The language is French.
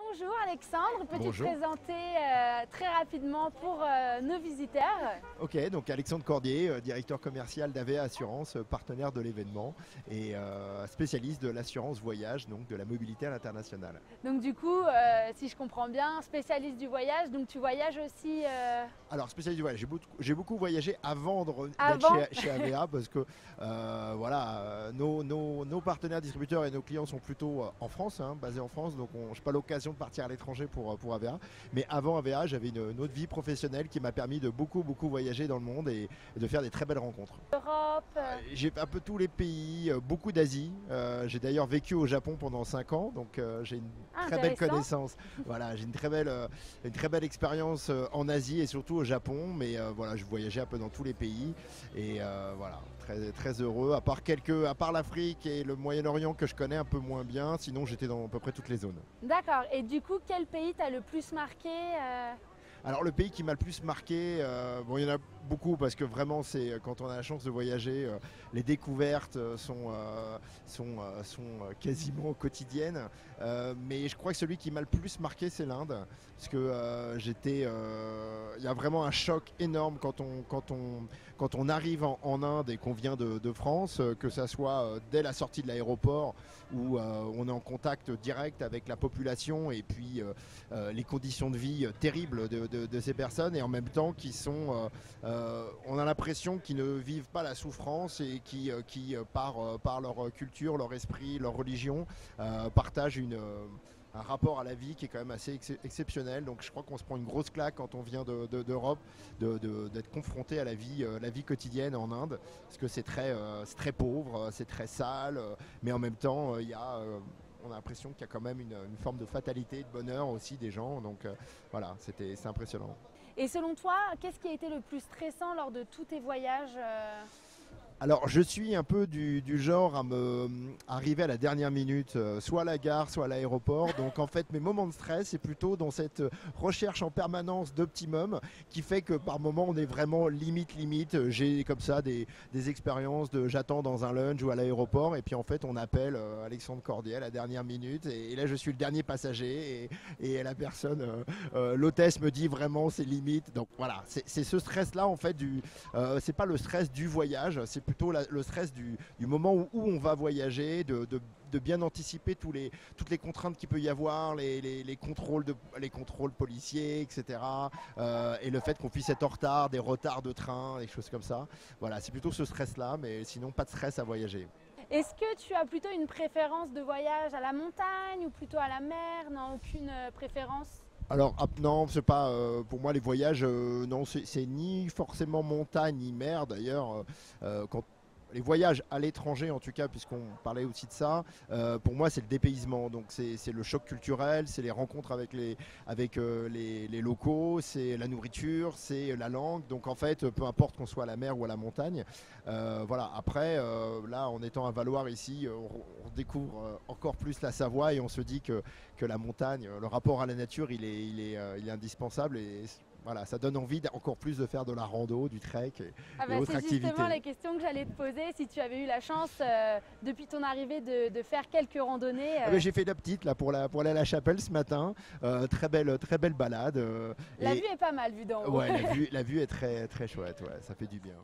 Bonjour Alexandre, peux-tu te Bonjour. présenter très rapidement pour nos visiteurs? Ok, donc Alexandre Cordier, directeur commercial d'AVEA Assurance, partenaire de l'événement et spécialiste de l'assurance voyage, donc de la mobilité à l'international. Donc du coup, si je comprends bien, spécialiste du voyage, donc tu voyages aussi Alors spécialiste du voyage, j'ai beaucoup voyagé avant Avant. d'être chez AVEA parce que nos partenaires distributeurs et nos clients sont plutôt en France, basés en France, donc je n'ai pas l'occasion de partir à l'étranger pour AVEA. Mais avant AVEA, j'avais une autre vie professionnelle qui m'a permis de beaucoup voyager dans le monde et de faire des très belles rencontres. Europe. J'ai fait un peu tous les pays, beaucoup d'Asie. J'ai d'ailleurs vécu au Japon pendant 5 ans, donc j'ai une très belle Intéressant. connaissance. Voilà, j'ai une très belle expérience en Asie et surtout au Japon. Mais voilà, je voyageais un peu dans tous les pays et voilà, très heureux. À part l'Afrique et le Moyen-Orient que je connais un peu moins bien, sinon j'étais dans à peu près toutes les zones. D'accord. Et du coup, quel pays t'a le plus marqué Alors le pays qui m'a le plus marqué, bon il y en a beaucoup parce que vraiment c'est quand on a la chance de voyager, les découvertes sont quasiment quotidiennes. Mais je crois que celui qui m'a le plus marqué c'est l'Inde parce que il y a vraiment un choc énorme quand on arrive en Inde et qu'on vient de France, que ça soit dès la sortie de l'aéroport où on est en contact direct avec la population et puis les conditions de vie terribles de ces personnes et en même temps on a l'impression qu'ils ne vivent pas la souffrance et qui par leur culture, leur esprit, leur religion partagent un rapport à la vie qui est quand même assez exceptionnel. Donc je crois qu'on se prend une grosse claque quand on vient d'Europe d'être confronté à la vie quotidienne en Inde parce que c'est très pauvre, c'est très sale, mais en même temps on a l'impression qu'il y a quand même une forme de fatalité, de bonheur aussi des gens. Donc voilà, c'est impressionnant. Et selon toi, qu'est-ce qui a été le plus stressant lors de tous tes voyages Alors je suis un peu du genre à me arriver à la dernière minute, soit à la gare, soit à l'aéroport. Donc en fait mes moments de stress c'est plutôt dans cette recherche en permanence d'optimum qui fait que par moment on est vraiment limite. J'ai comme ça des expériences de j'attends dans un lunch ou à l'aéroport et puis en fait on appelle Alexandre Cordier à la dernière minute et là je suis le dernier passager et la personne, l'hôtesse me dit vraiment c'est limite. Donc voilà, c'est ce stress là en fait c'est pas le stress du voyage, c'est plutôt le stress du moment où on va voyager, de bien anticiper toutes les contraintes qu'il peut y avoir, les contrôles policiers, etc. Et le fait qu'on puisse être en retard, des retards de train, des choses comme ça. Voilà, c'est plutôt ce stress-là, mais sinon pas de stress à voyager. Est-ce que tu as plutôt une préférence de voyage à la montagne ou plutôt à la mer? Non, aucune préférence? Alors non, c'est pas pour moi les voyages, non, c'est ni forcément montagne ni mer d'ailleurs. Quand les voyages à l'étranger en tout cas, puisqu'on parlait aussi de ça, pour moi c'est le dépaysement. Donc c'est le choc culturel, c'est les rencontres avec les locaux, c'est la nourriture, c'est la langue. Donc en fait, peu importe qu'on soit à la mer ou à la montagne. Voilà. Après, là en étant à Valloire ici, on découvre encore plus la Savoie et on se dit que la montagne, le rapport à la nature, il est indispensable et voilà, ça donne envie encore plus de faire de la rando, du trek et autres C'est activités. justement la question que j'allais te poser, si tu avais eu la chance depuis ton arrivée de faire quelques randonnées. J'ai fait la petite là pour aller à la chapelle ce matin, très belle balade. La vue est pas mal vue d'en haut. Ouais, la vue est très chouette, ouais, ça fait du bien.